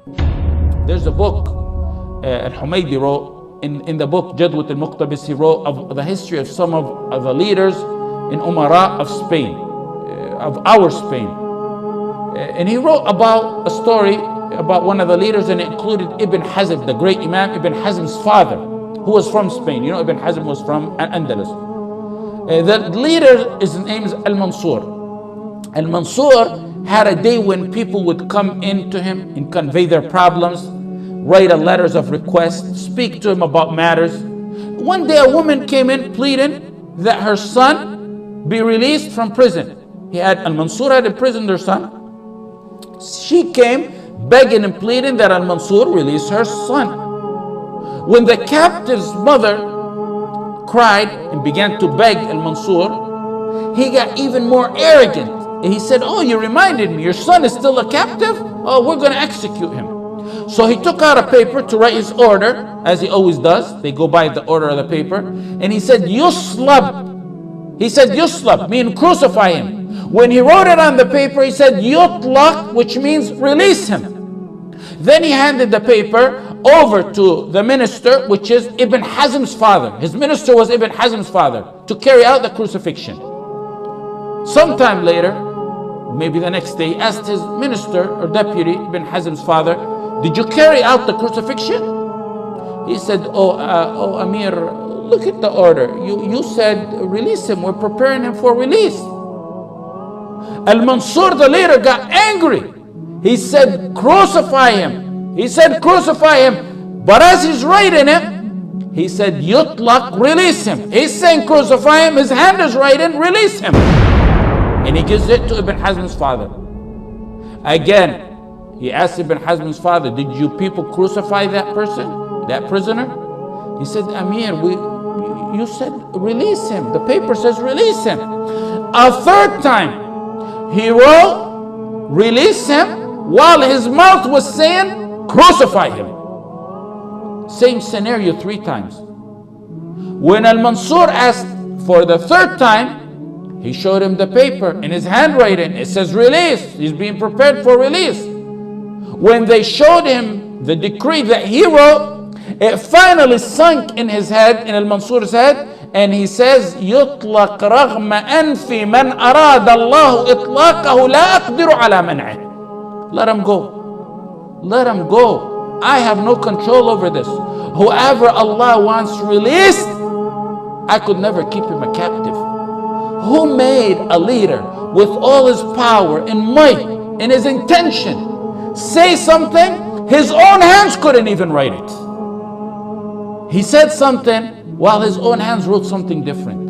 There's a book Al-Humaydi wrote. In the book Jadwat al-Muqtabis, he wrote of the history of some of the leaders in Umara of Spain, of our Spain. And he wrote about a story about one of the leaders, and it included Ibn Hazm, the great Imam Ibn Hazm's father, who was from Spain. You know, Ibn Hazm was from Andalus. The leader, his name is Al-Mansur. Al-Mansur had a day when people would come into him and convey their problems, write letters of request, speak to him about matters. One day a woman came in pleading that her son be released from prison. Al-Mansur had imprisoned her son. She came begging and pleading that Al-Mansur release her son. When the captive's mother cried and began to beg Al-Mansur, he got even more arrogant. And he said, "Oh, you reminded me, your son is still a captive? Oh, we're going to execute him." So he took out a paper to write his order, as he always does. They go by the order of the paper. And he said, "Yuslab." He said, "Yuslab," meaning crucify him. When he wrote it on the paper, he said, "Yutlaq," which means release him. Then he handed the paper over to the minister, which is Ibn Hazm's father. His minister was Ibn Hazm's father, to carry out the crucifixion. Sometime later, maybe the next day, he asked his minister or deputy, Ibn Hazm's father, "Did you carry out the crucifixion?" He said, "Oh, Amir, look at the order. You said release him. We're preparing him for release." Al-Mansur, the leader, got angry. He said, "Crucify him." He said, "Crucify him." But as he's writing it, he said, "Yutlaq," release him. He's saying crucify him. His hand is writing, release him. And he gives it to Ibn Hazm's father. Again, he asked Ibn Hazm's father, "Did you people crucify that person, that prisoner?" He said, "Amir, you said release him. The paper says release him." A third time, he wrote, "Release him," while his mouth was saying, "Crucify him." Same scenario 3 times. When Al-Mansur asked for the third time, he showed him the paper in his handwriting. It says release. He's being prepared for release. When they showed him the decree that he wrote, it finally sunk in his head, in Al-Mansur's head, and he says, "Yutlaq raghma anfi man arada Allah itlaqahu la aqdiru ala man'ah." Let him go. Let him go. I have no control over this. Whoever Allah wants released, I could never keep him a captive. Who made a leader with all his power and might and his intention say something his own hands couldn't even write it? He said something while his own hands wrote something different.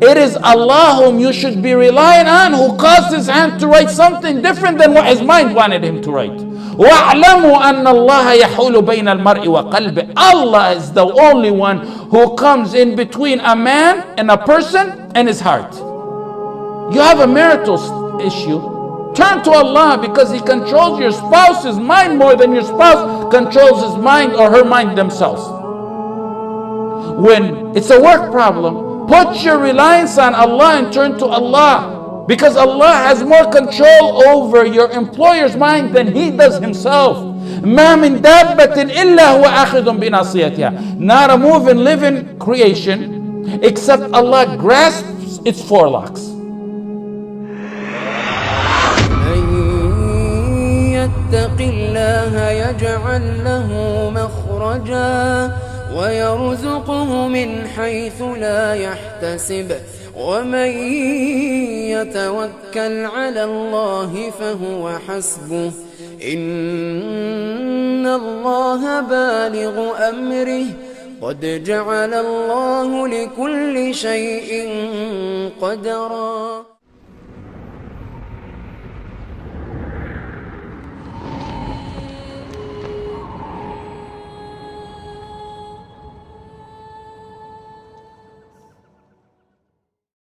It is Allah whom you should be relying on, who caused his hand to write something different than what his mind wanted him to write. وَاعْلَمُوا أَنَّ اللَّهَ يَحُولُ بَيْنَ الْمَرْءِ وَقَلْبِهِ. Allah is the only one who comes in between a man and a person and his heart. You have a marital issue, turn to Allah, because He controls your spouse's mind more than your spouse controls his mind or her mind themselves. When it's a work problem, put your reliance on Allah and turn to Allah, because Allah has more control over your employer's mind than he does himself. مَا مِن دَابَّةٍ إِلَّا هُوَ آخِذٌ بِنَاصِيَتِهَا. Not a moving, living creation except Allah grasps its forelocks. يتق الله يجعل له مخرجا ويرزقه من حيث لا يحتسب ومن يتوكل على الله فهو حسبه إن الله بالغ أمره قد جعل الله لكل شيء قدرا.